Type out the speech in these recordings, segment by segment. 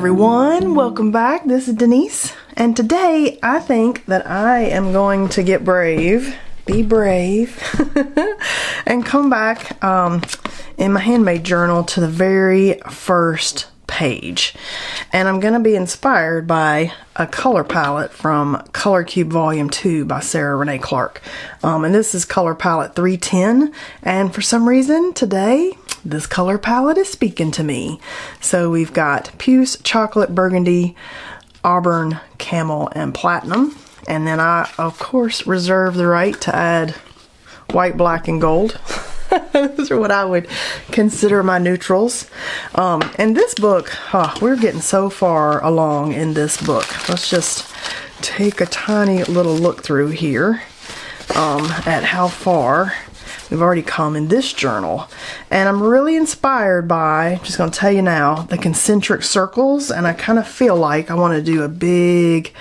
everyone, welcome back. This is Denise, and today I think that I am going to get brave, be brave, and come back in my handmade journal to the very first page. And I'm going to be inspired by a color palette from Color Cube Volume 2 by Sarah Renee Clark. And this is color palette 310, and for some reason today this color palette is speaking to me. So we've got puce, chocolate, burgundy, auburn, camel, and platinum. And then I, of course, reserve the right to add white, black, and gold. Those are what I would consider my neutrals. And this book, we're getting so far along in this book. Let's just take a tiny little look through here at how far we've already come in this journal. And I'm really inspired by, just going to tell you now, the concentric circles. And I kind of feel like I want to do a big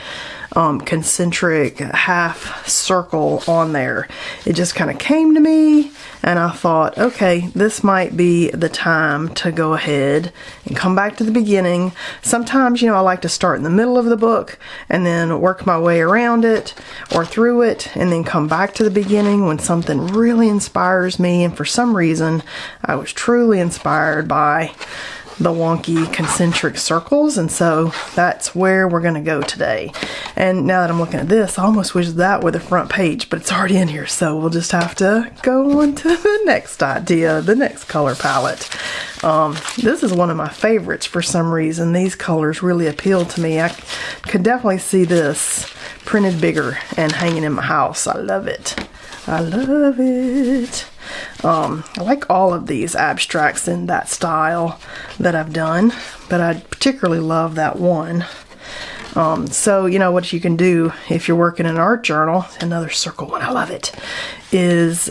concentric half circle on there. It just kind of came to me, and I thought, okay, this might be the time to go ahead and come back to the beginning. Sometimes, you know, I like to start in the middle of the book and then work my way around it or through it and then come back to the beginning when something really inspires me. And for some reason, I was truly inspired by the Wonky concentric circles, and so that's where we're going to go today. And now that I'm looking at this, I almost wish that were the front page, but it's already in here, so we'll just have to go on to the next idea, the next color palette. This is one of my favorites for some reason. These colors really appeal to me. I could definitely see this printed bigger and hanging in my house. I love it. I love it. I like all of these abstracts in that style that I've done, but I particularly love that one. So, you know, what you can do if you're working in an art journal, another circle one, I love it, is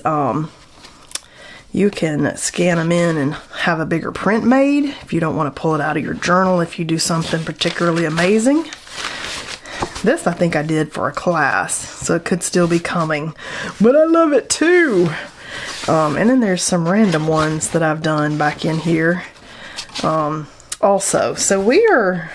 you can scan them in and have a bigger print made if you don't want to pull it out of your journal if you do something particularly amazing. This I think I did for a class, so it could still be coming, but I love it too. And then there's some random ones that I've done back in here also. So we are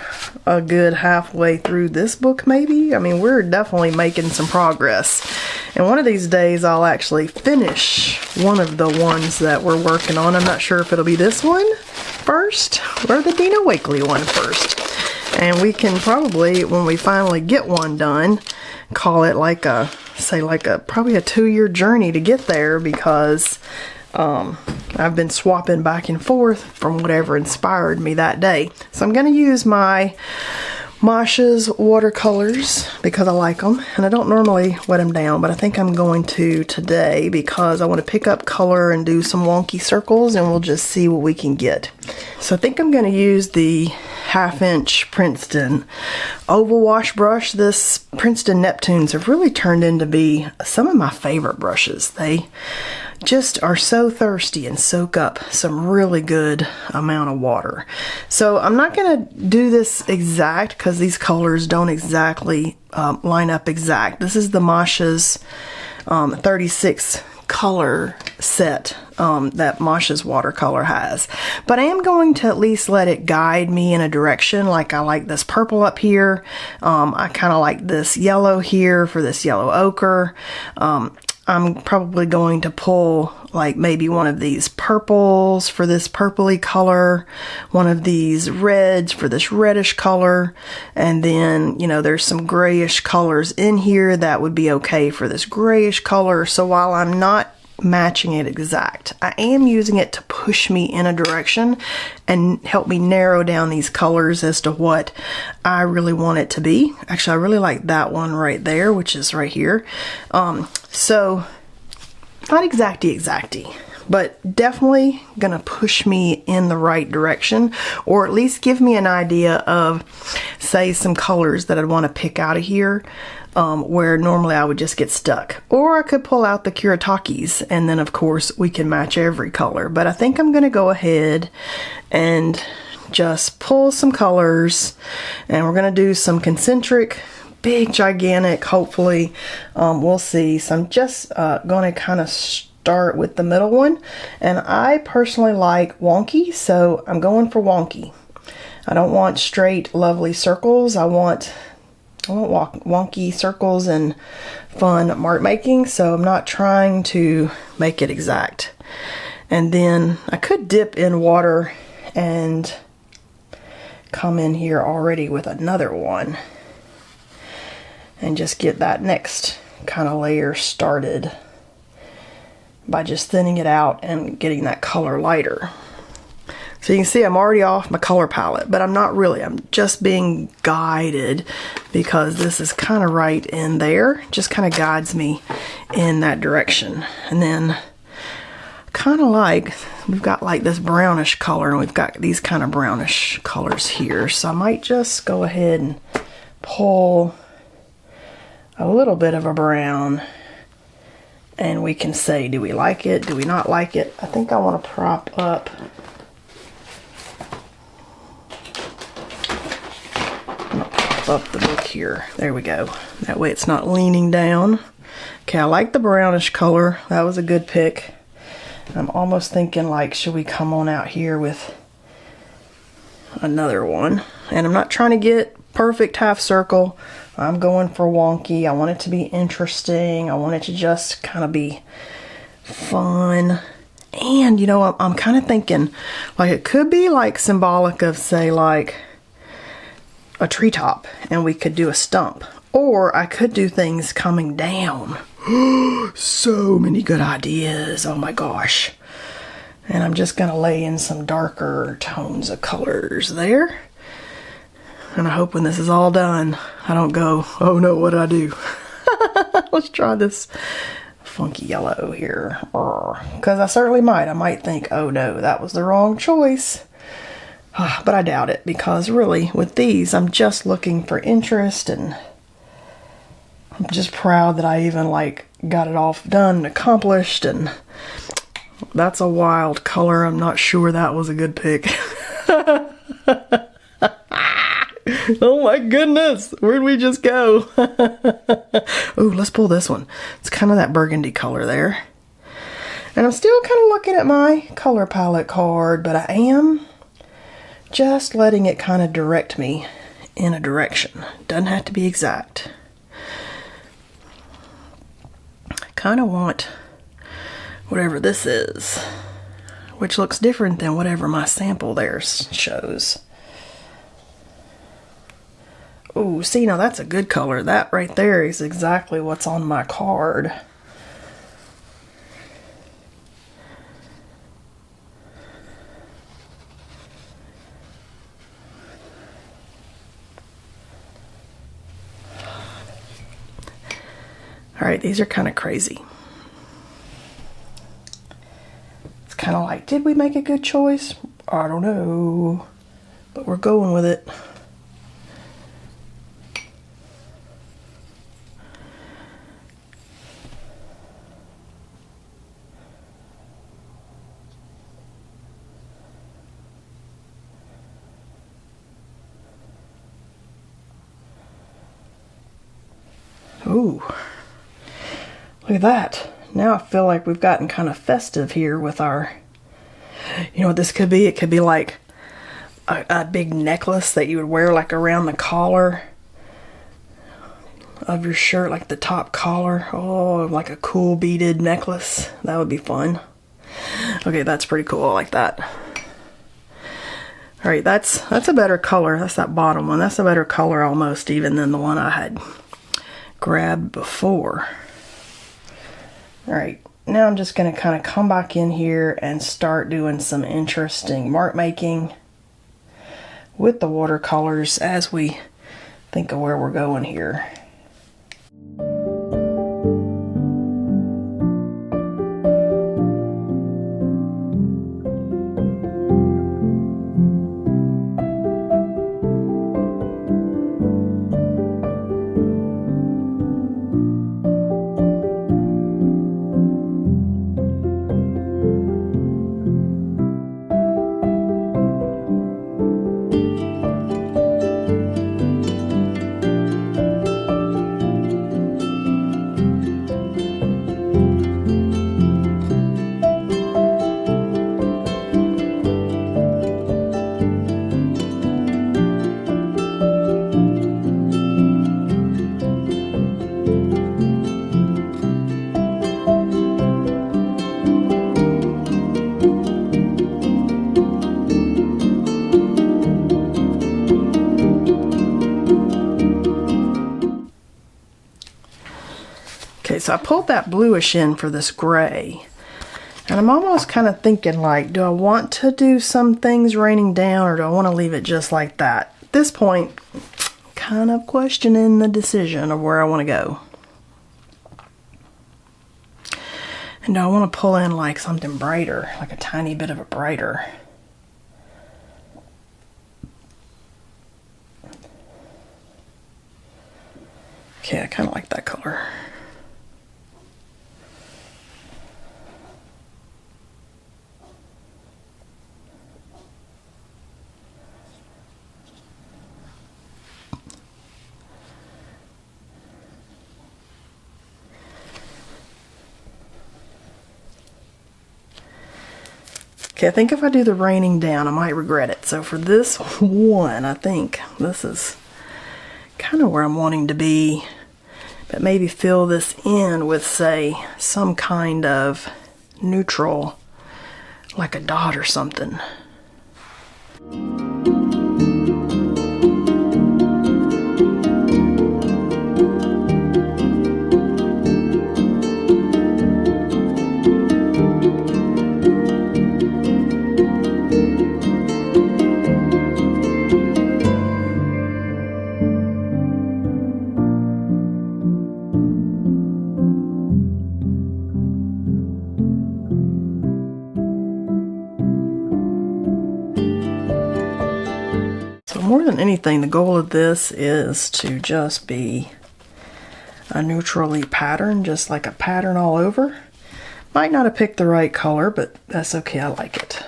a good halfway through this book, maybe. I mean, we're definitely making some progress. And one of these days I'll actually finish one of the ones that we're working on. I'm not sure if it'll be this one first or the Dina Wakley one first. And we can probably, when we finally get one done, call it like a, say like a, probably a 2-year journey to get there, because I've been swapping back and forth from whatever inspired me that day. So I'm going to use my Masha's watercolors because I like them, and I don't normally wet them down, but I think I'm going to today because I want to pick up color and do some wonky circles, and we'll just see what we can get. So I think I'm going to use the 1/2" Princeton oval wash brush. This Princeton Neptunes have really turned into be some of my favorite brushes. They just are so thirsty and soak up some really good amount of water. So I'm not going to do this exact because these colors don't exactly line up exact. This is the Masha's 36 color set that Masha's watercolor has, but I am going to at least let it guide me in a direction. Like I like this purple up here. I kind of like this yellow here for this yellow ochre. I'm probably going to pull like maybe one of these purples for this purpley color, one of these reds for this reddish color, and then, you know, there's some grayish colors in here that would be okay for this grayish color. So while I'm not matching it exact, I am using it to push me in a direction and help me narrow down these colors as to what I really want it to be. Actually, I really like that one right there, which is right here. So not exacty, but definitely gonna push me in the right direction, or at least give me an idea of, say, some colors that I'd want to pick out of here, where normally I would just get stuck. Or I could pull out the Kuritakis, and then of course we can match every color. But I think I'm gonna go ahead and just pull some colors, and we're gonna do some concentric, big, gigantic, hopefully. We'll see. So I'm just going to kind of start with the middle one, and I personally like Wonky, so I'm going for Wonky. I don't want straight, lovely circles. I want wonky circles and fun mark making, so I'm not trying to make it exact. And then I could dip in water and come in here already with another one and just get that next kind of layer started by just thinning it out and getting that color lighter. So you can see I'm already off my color palette, but I'm not really. I'm just being guided because this is kind of right in there. Just kind of guides me in that direction. And then kind of like, we've got like this brownish color and we've got these kind of brownish colors here. So I might just go ahead and pull a little bit of a brown and we can say, do we like it? Do we not like it? I think I want to prop up. Up the book here. There we go. That way it's not leaning down. Okay, I like the brownish color. That was a good pick. I'm almost thinking like, should we come on out here with another one? And I'm not trying to get perfect half circle. I'm going for wonky. I want it to be interesting. I want it to just kind of be fun. And you know, I'm kind of thinking like it could be like symbolic of, say, like a treetop, and we could do a stump, or I could do things coming down. So many good ideas. Oh my gosh. And I'm just gonna lay in some darker tones of colors there, and I hope when this is all done I don't go, oh no, what did I do? Let's try this funky yellow here, because I certainly might. I might think, oh no, that was the wrong choice. But I doubt it, because really with these I'm just looking for interest, and I'm just proud that I even like got it all done and accomplished. And that's a wild color. I'm not sure that was a good pick. Oh my goodness, where'd we just go? Oh, let's pull this one. It's kind of that burgundy color there. And I'm still kind of looking at my color palette card, but I am just letting it kind of direct me in a direction. Doesn't have to be exact. I kind of want whatever this is, which looks different than whatever my sample there shows. Oh, see, now that's a good color. That right there is exactly what's on my card. Alright, these are kind of crazy. It's kind of like, did we make a good choice? I don't know. But we're going with it. Ooh. Look at that. Now I feel like we've gotten kind of festive here with our, you know what this could be? It could be like a big necklace that you would wear like around the collar of your shirt, like the top collar. Oh, like a cool beaded necklace. That would be fun. Okay, that's pretty cool. I like that. Alright, that's a better color. That's that bottom one. That's a better color almost even than the one I had grabbed before. Alright, now I'm just going to kind of come back in here and start doing some interesting mark making with the watercolors as we think of where we're going here. so I pulled that bluish in for this gray. And I'm almost kind of thinking like, do I want to do some things raining down or do I want to leave it just like that? At this point, kind of questioning the decision of where I want to go. And do I want to pull in like something brighter, like a tiny bit of a brighter? Okay, I kind of like that color. Okay, I think if I do the raining down, I might regret it. So for this one, I think this is kind of where I'm wanting to be. But maybe fill this in with, say, some kind of neutral, like a dot or something. More than anything, the goal of this is to just be a neutrally pattern, just like a pattern all over. Might not have picked the right color, but that's okay, I like it.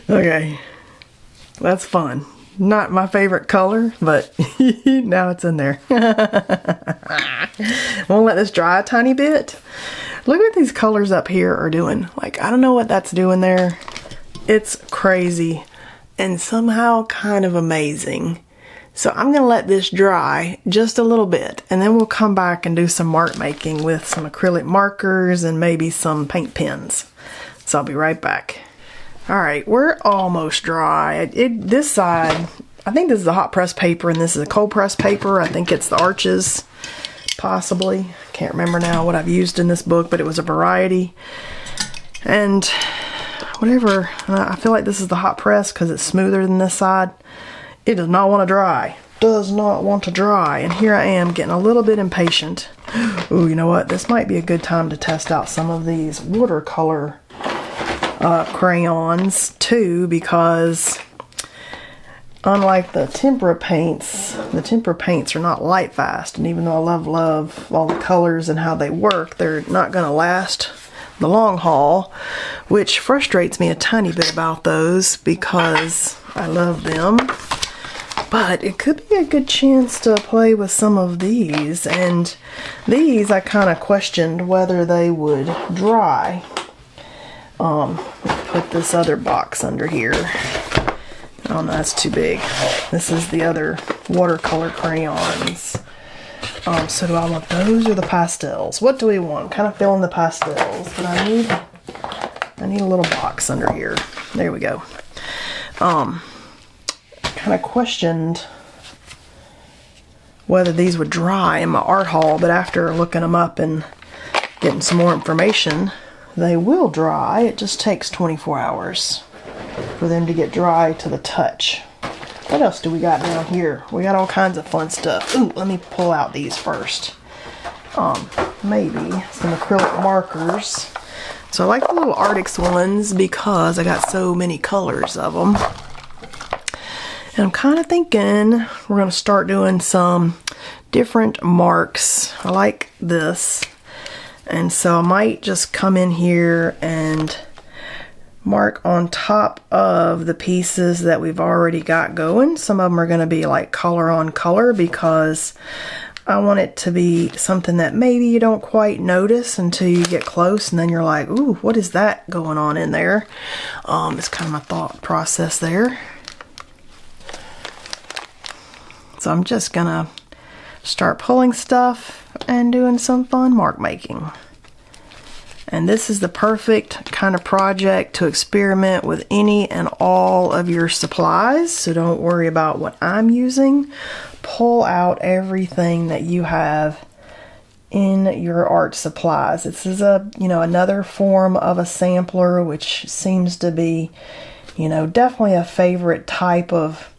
Okay, that's fun. Not my favorite color, but now it's in there. We'll let this dry a tiny bit. Look what these colors up here are doing. Like, I don't know what that's doing there. It's crazy and somehow kind of amazing. So I'm going to let this dry just a little bit, and then we'll come back and do some mark making with some acrylic markers and maybe some paint pens. So I'll be right back. All right, we're almost dry. This side, I think this is a hot press paper and this is a cold press paper. I think it's the Arches, possibly. Can't remember now what I've used in this book, but it was a variety. And whatever, I feel like this is the hot press because it's smoother than this side. It does not want to dry. Does not want to dry. And here I am getting a little bit impatient. Ooh, you know what? This might be a good time to test out some of these watercolor crayons too, because unlike the tempera paints are not light fast, and even though I love all the colors and how they work, they're not going to last the long haul, which frustrates me a tiny bit about those because I love them. But it could be a good chance to play with some of these, and these I kind of questioned whether they would dry. Put this other box under here. Oh no, that's too big. This is the other watercolor crayons. So do I want those or the pastels? What do we want? Kind of fill in the pastels, but I need a little box under here. There we go. Kind of questioned whether these would dry in my art haul, but after looking them up and getting some more information, they will dry. It just takes 24 hours for them to get dry to the touch. What else do we got down here? We got all kinds of fun stuff. Ooh, let me pull out these first. Maybe some acrylic markers. So I like the little Arctic ones because I got so many colors of them. And I'm kind of thinking we're going to start doing some different marks. I like this. And so I might just come in here and mark on top of the pieces that we've already got going. Some of them are going to be like color on color because I want it to be something that maybe you don't quite notice until you get close, and then you're like, ooh, what is that going on in there? It's kind of my thought process there. So I'm just gonna start pulling stuff and doing some fun mark making. And this is the perfect kind of project to experiment with any and all of your supplies. So don't worry about what I'm using. Pull out everything that you have in your art supplies. This is another form of a sampler, which seems to be, definitely a favorite type of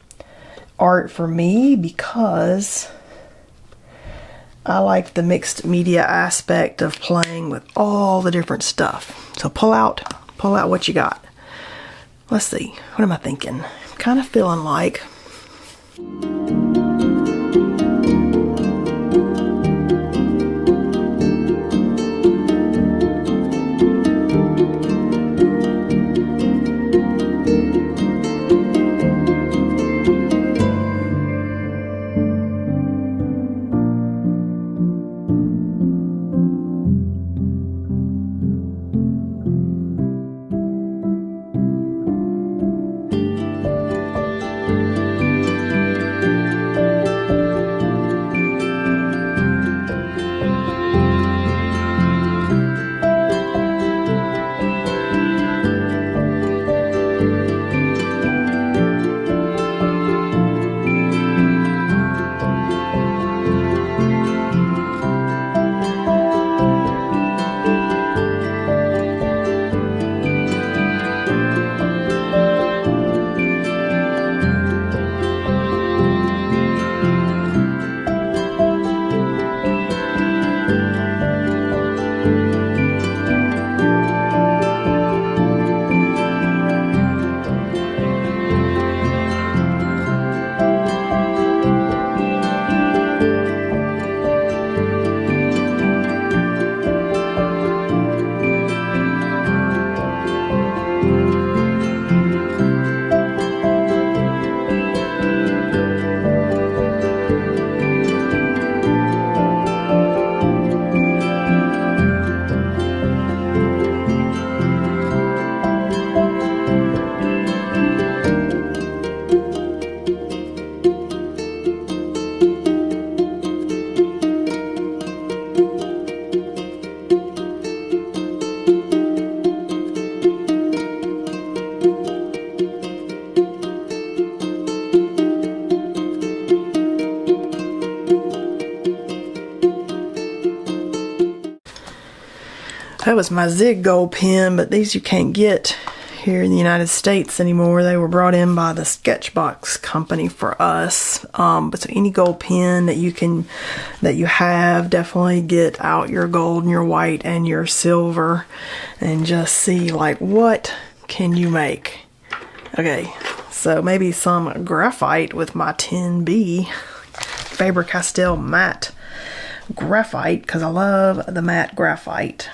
art for me, because I like the mixed media aspect of playing with all the different stuff. So pull out what you got. Let's see, what am I thinking? Kind of feeling like that was my Zig Gold pen, but these you can't get here in the United States anymore. They were brought in by the Sketchbox company for us. But so any gold pen that you have, definitely get out your gold and your white and your silver and just see like what can you make. Okay, so maybe some graphite with my 10B Faber-Castell matte graphite, because I love the matte graphite.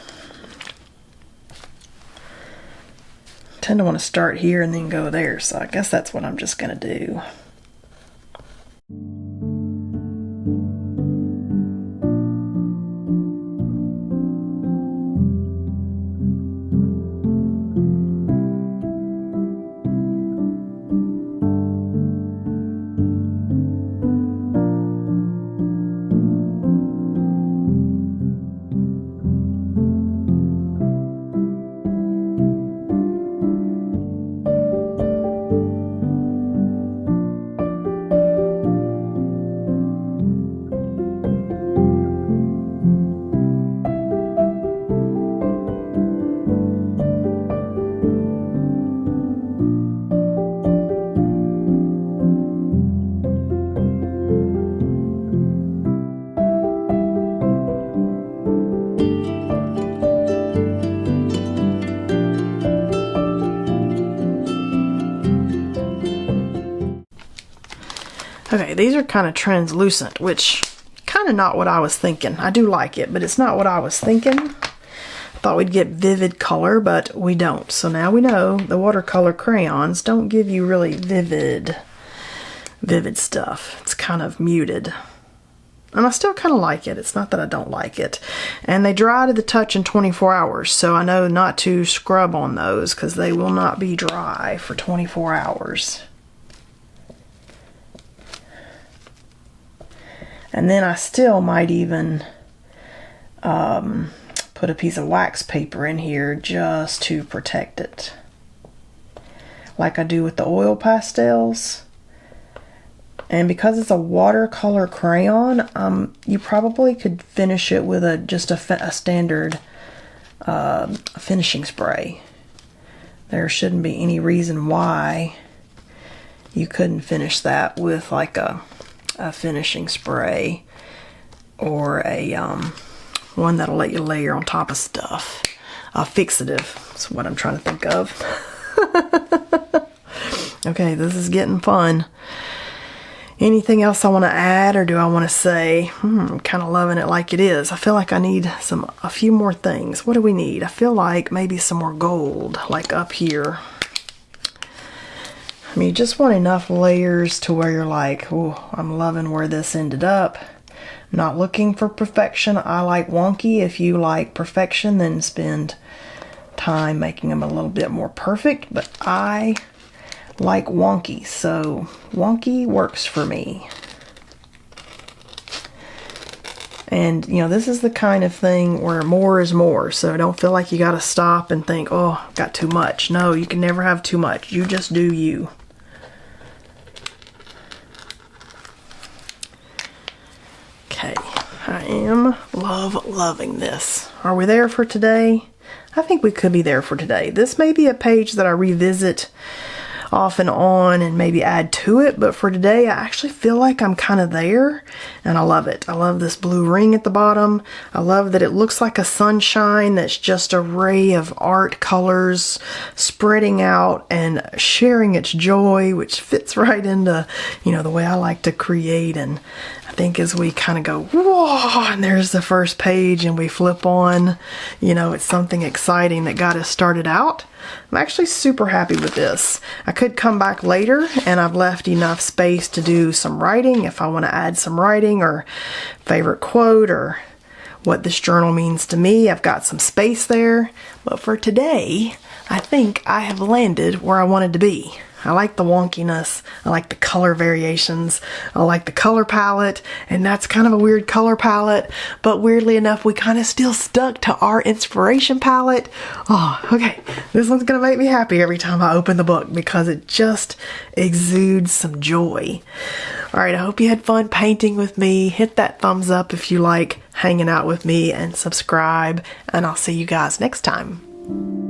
Tend to want to start here and then go there, so I guess that's what I'm just gonna do. Okay, these are kind of translucent, which kind of not what I was thinking. I do like it, but it's not what I was thinking. I thought we'd get vivid color, but we don't. So now we know the watercolor crayons don't give you really vivid stuff. It's kind of muted. And I still kind of like it. It's not that I don't like it. And they dry to the touch in 24 hours, so I know not to scrub on those because they will not be dry for 24 hours. And then I still might even put put a piece of wax paper in here just to protect it, like I do with the oil pastels. And because it's a watercolor crayon, you probably could finish it with just a standard finishing spray. There shouldn't be any reason why you couldn't finish that with like a finishing spray, or a one that'll let you layer on top of stuff. A fixative is what I'm trying to think of. Okay, this is getting fun. Anything else I want to add, or do I want to say, I'm kind of loving it like it is? I feel like I need a few more things. What do we need? I feel like maybe some more gold, like up here. I mean, you just want enough layers to where you're like, oh, I'm loving where this ended up. I'm not looking for perfection. I like wonky. If you like perfection, then spend time making them a little bit more perfect. But I like wonky, so wonky works for me. And you know, this is the kind of thing where more is more, so don't feel like you gotta stop and think, oh, got too much. No, you can never have too much. You just do you. Okay, I am loving this. Are we there for today? I think we could be there for today. This may be a page that I revisit off and on and maybe add to it, but for today I actually feel like I'm kind of there, and I love it. I love this blue ring at the bottom. I love that it looks like a sunshine that's just a ray of art colors spreading out and sharing its joy, which fits right into, you know, the way I like to create. And I think as we kind of go, whoa, and there's the first page, and we flip on, you know, it's something exciting that got us started out. I'm actually super happy with this. I could come back later, and I've left enough space to do some writing if I want to add some writing or favorite quote or what this journal means to me. I've got some space there, but for today, I think I have landed where I wanted to be. I like the wonkiness, I like the color variations, I like the color palette, and that's kind of a weird color palette, but weirdly enough, we kind of still stuck to our inspiration palette. Oh, okay, this one's gonna make me happy every time I open the book because it just exudes some joy. All right, I hope you had fun painting with me. Hit that thumbs up if you like hanging out with me, and subscribe, and I'll see you guys next time.